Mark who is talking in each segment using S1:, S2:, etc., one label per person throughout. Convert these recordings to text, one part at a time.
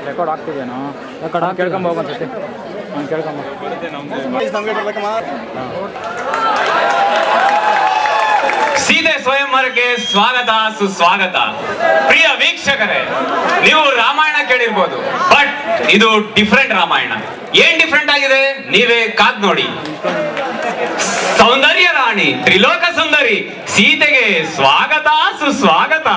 S1: Record ಆಗ್ತಿದೇನೋ record ಕೇಳ್ಕೊಂಬ ಒಂದ್ಸತಿ ನಾನು ಕೇಳ್ಕೊಂಬ
S2: ಸೀತೆ ಸ್ವಯಂವರಕ್ಕೆ ಸ್ವಾಗತ ಸುಸ್ವಾಗತ. ಪ್ರಿಯ ವೀಕ್ಷಕರೇ, ನೀವು ರಾಮಾಯಣ ಕೇಳಿರ್ಬೋದು, ಬಟ್ ಇದು ಡಿಫ್ರೆಂಟ್ ರಾಮಾಯಣ. ಏನ್ ಡಿಫ್ರೆಂಟ್ ಆಗಿದೆ ನೀವೇ ಕಾದ್ ನೋಡಿ. ಸೌಂದರ್ಯ ರಾಣಿ ತ್ರಿಲೋಕ ಸುಂದರಿ ಸೀತೆಗೆ ಸ್ವಾಗತ ಸುಸ್ವಾಗತ.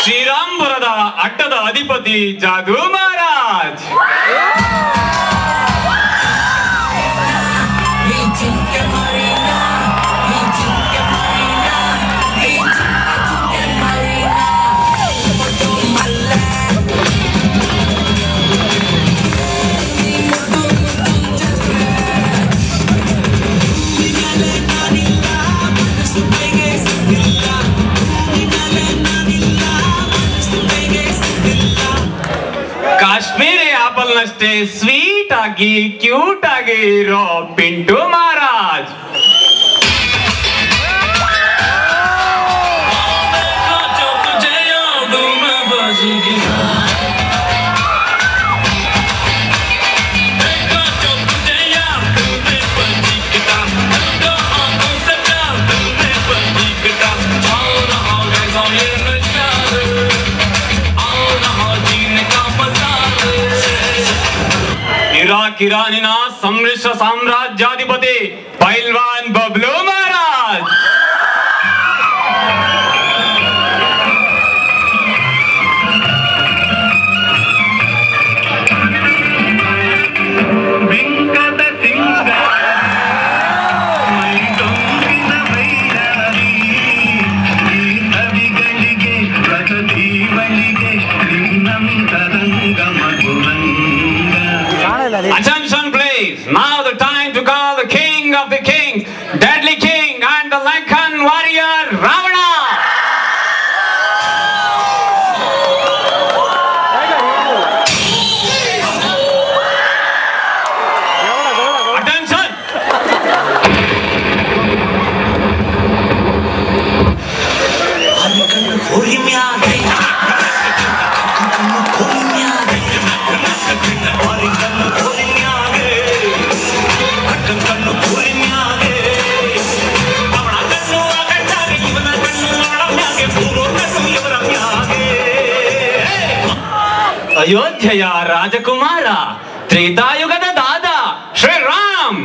S2: ಶ್ರೀರಾಂಪುರದ ಅಟ್ಟದ ಅಧಿಪತಿ ಜಾದೂ ಮಹಾರಾಜ್. ಕಾಶ್ಮೀರಿ ಆಪಲ್ ನಷ್ಟೇ ಸ್ವೀಟ್ ಆಗಿ ಕ್ಯೂಟ್ ಆಗಿ ಇರೋ ಪಿಂಟು ಮಹಾರಾಜ್. ಇರಾನಿನ ಸಮ್ಮಿಶ್ರ ಸಾಮ್ರಾಜ್ಯಾಧಿಪತಿ ಪೈಲ್ವಾನ್ Bablu Maharaj. Attention please, now the time to call the king of the kings, deadly king and the Lankan warrior Ravana. Attention. ಅಯೋಧ್ಯೆಯ ರಾಜಕುಮಾರ ತ್ರೇತಾಯುಗದ ದಾದ ಶ್ರೀರಾಮ್.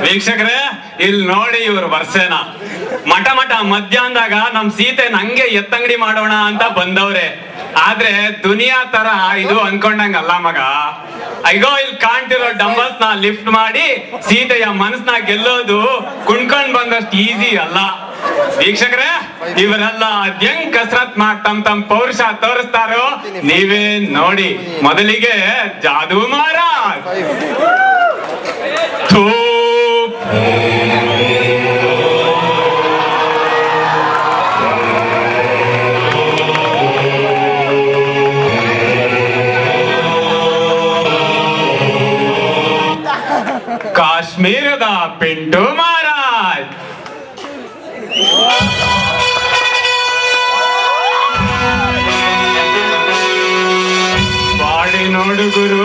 S2: ವೀಕ್ಷಕರೇ, ಇಲ್ಲಿ ನೋಡಿ ಇವ್ರ ವರ್ಷೇನ ಮಠ ಮಧ್ಯಾಹ್ನದಾಗ ನಮ್ ಸೀತೆ ನಂಗೆ ಎತ್ತಂಗಡಿ ಮಾಡೋಣ ಅಂತ ಬಂದವ್ರೆ. ಆದ್ರೆ ದುನಿಯಾ ತರ ಇದು ಅನ್ಕೊಂಡಂಗಲ್ಲ ಮಗ. ಅಯ್ಯೋ, ಇಲ್ಲಿ ಕಾಣ್ತಿರೋ ಡಂಬಲ್ಸ್ ನ ಲಿಫ್ಟ್ ಮಾಡಿ ಸೀತೆಯ ಮನಸ್ನ ಗೆಲ್ಲೋದು ಕುಣ್ಕೊಂಡ್ ಬಂದಷ್ಟು ಈಸಿ ಅಲ್ಲ. ವೀಕ್ಷಕರೇ, ಇವರೆಲ್ಲ ಅದ್ಯಂಗ್ ಕಸರತ್ ಮಾಡಿ ತಮ್ ಪೌರುಷ ತೋರಿಸ್ತಾರೋ ನೀವೇ ನೋಡಿ. ಮೊದಲಿಗೆ ಜಾದೂ ಮಹಾರಾಜ್. ಕಾಶ್ಮೀರದ ಪಿಂಟು ಮಹಾರಾಜ್. ನೋಡು ಗುರು.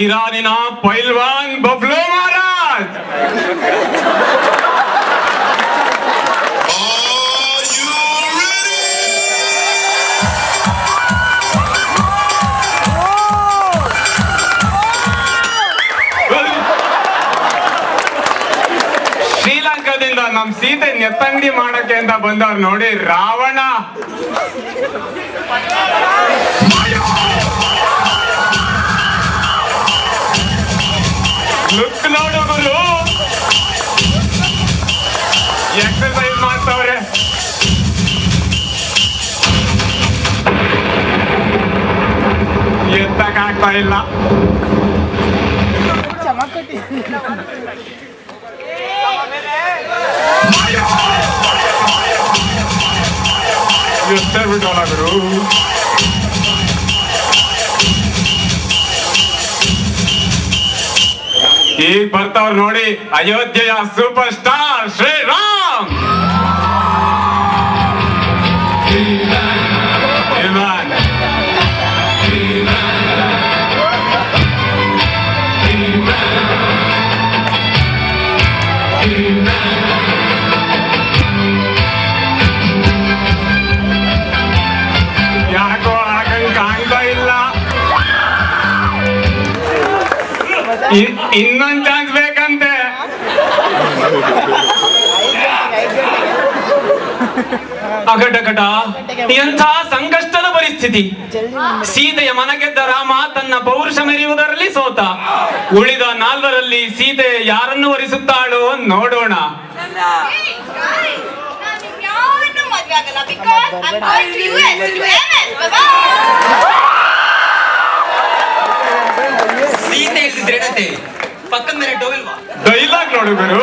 S2: ಇರಾನಿನ ಪೈಲ್ವಾನ್ ಬಬ್ಲು ಮಹಾರಾಜ್. ಶ್ರೀಲಂಕಾದಿಂದ ನಮ್ ಸೀತೆ ನೆತ್ತಂಗಡಿ ಮಾಡಕ್ಕೆ ಅಂತ ಬಂದವ್ರು ನೋಡಿ ರಾವಣ. ಲುಕ್ ನೋಡು ಗುರು, ಎಕ್ಸರ್ಸೈಸ್ ಮಾಡ್ತಾವ್ರೆ. ಎತ್ತಕ್ಕಾಗ್ತಾ ಇಲ್ಲ. ಎತ್ತ ಬಿಟ್ಟೋಣ ಗುರು. ಈಗ ಬರ್ತಾವ್ರು ನೋಡಿ ಅಯೋಧ್ಯೆಯ ಸೂಪರ್ ಸ್ಟಾರ್ ಶ್ರೀರಾಮ್. ಯಾಕೋ ಹಾಗಂಗ್ ಕಾಣ್ತಾ ಇಲ್ಲ. ಇನ್ನೊಂದ್ ಚಾನ್ಸ್ ಬೇಕಂತೆ. ಅಗಟಕಟ, ಎಂಥ ಸಂಕಷ್ಟದ ಪರಿಸ್ಥಿತಿ. ಸೀತೆಯ ಮನಗೆದ್ದ ರಾಮ ತನ್ನ ಪೌರುಷ ಮೆರೆಯುವುದರಲ್ಲಿ ಸೋತ. ಉಳಿದ 4ರಲ್ಲಿ ಸೀತೆ ಯಾರನ್ನು ವರಿಸುತ್ತಾಳೋ ನೋಡೋಣ.
S3: ಸೀತೆ ದೃಢತೆ ಪಕ್ಕದ ಮೇಲೆ
S2: ಡೈಲಾಗ್ ನೋಡು ಗುರು.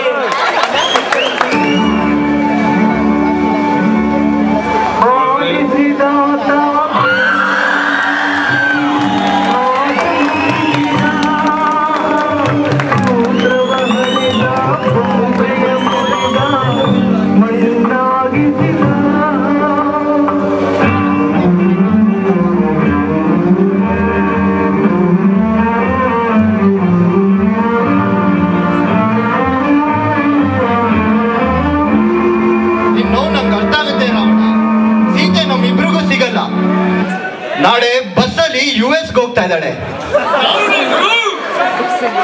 S4: ನಾಳೆ ಬಸ್ಸಲ್ಲಿ US ಹೋಗ್ತಾ ಇದ್ದಾಳೆ.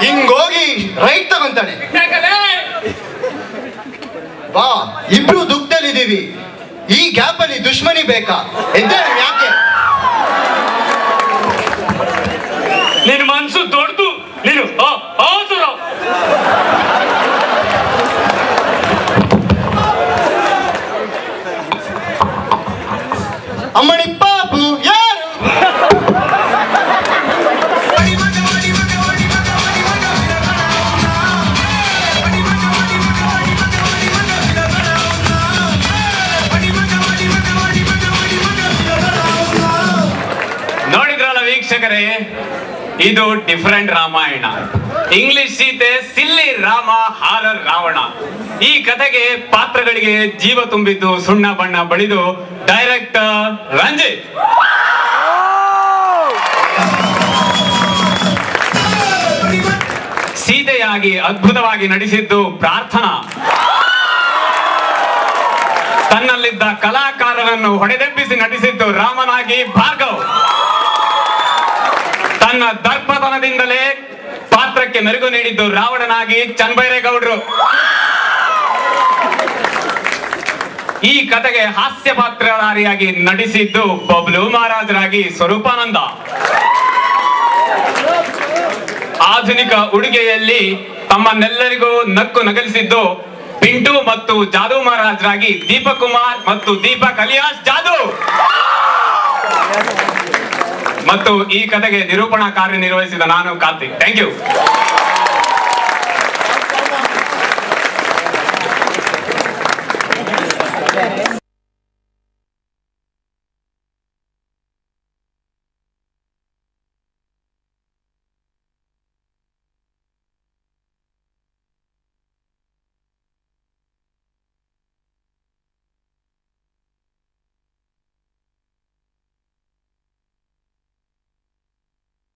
S4: ಹಿಂಗೋಗಿ ರೈಟ್ ತಗೊಂತಾಳೆ. ಬಾ, ಇಬ್ರು ದುಃಖದಲ್ಲಿದ್ದೀವಿ. ಈ ಗ್ಯಾಪ್ ಅಲ್ಲಿ ದುಶ್ಮನಿ ಬೇಕಾ? ಎದ್ದೇಳು. ಯಾಕೆ
S3: ನಿನ್ ಮನ್ಸು ದೊಡ್ಡದು. ನೀನು
S4: ಅಮ್ಮಣಿ ಪಾಪು ಯಾರು?
S2: ನೋಡಿದ್ರಲ್ಲ ವೀಕ್ಷಕರೇ, ಇದು ಡಿಫರೆಂಟ್ ರಾಮಾಯಣ. ಇಂಗ್ಲಿಷ್ ಸೀತೆ, ಸಿಲ್ಲಿ ರಾಮ, ಹಾರರ್ ರಾವಣ. ಈ ಕಥೆಗೆ ಪಾತ್ರಗಳಿಗೆ ಜೀವ ತುಂಬಿದ್ದು, ಸುಣ್ಣ ಬಣ್ಣ ಬಳಿದು ಡೈರೆಕ್ಟರ್ ರಂಜಿತ್. ಸೀತೆಯಾಗಿ ಅದ್ಭುತವಾಗಿ ನಟಿಸಿದ್ದು ಪ್ರಾರ್ಥನಾ. ತನ್ನಲ್ಲಿದ್ದ ಕಲಾಕಾರರನ್ನು ಹೊಡೆದೆಬ್ಬಿಸಿ ನಟಿಸಿದ್ದು ರಾಮನಾಗಿ ಭಾರ್ಗವ್. ತನ್ನ ದರ್ಪತನದಿಂದಲೇ ಪಾತ್ರಕ್ಕೆ ಮೆರುಗು ನೀಡಿದ್ದು ರಾವಣನಾಗಿ ಚನ್ನಬೈರೇಗೌಡರು. ಈ ಕಥೆಗೆ ಹಾಸ್ಯ ಪಾತ್ರಧಾರಿಯಾಗಿ ನಟಿಸಿದ್ದು ಬಬ್ಲು ಮಹಾರಾಜರಾಗಿ ಸ್ವರೂಪಾನಂದ. ಆಧುನಿಕ ಉಡುಗೆಯಲ್ಲಿ ತಮ್ಮನ್ನೆಲ್ಲರಿಗೂ ನಕ್ಕು ನಗಲಿಸಿದ್ದು ಪಿಂಟು ಮತ್ತು ಜಾದು ಮಹಾರಾಜರಾಗಿ ದೀಪಕ್ ಕುಮಾರ್ ಮತ್ತು ದೀಪಕ್ ಅಲಿಯಾಸ್ ಜಾದು. ಮತ್ತು ಈ ಕಥೆಗೆ ನಿರೂಪಣಾ ಕಾರ್ಯನಿರ್ವಹಿಸಿದ ನಾನು ಕಾರ್ತಿಕ್. Thank you.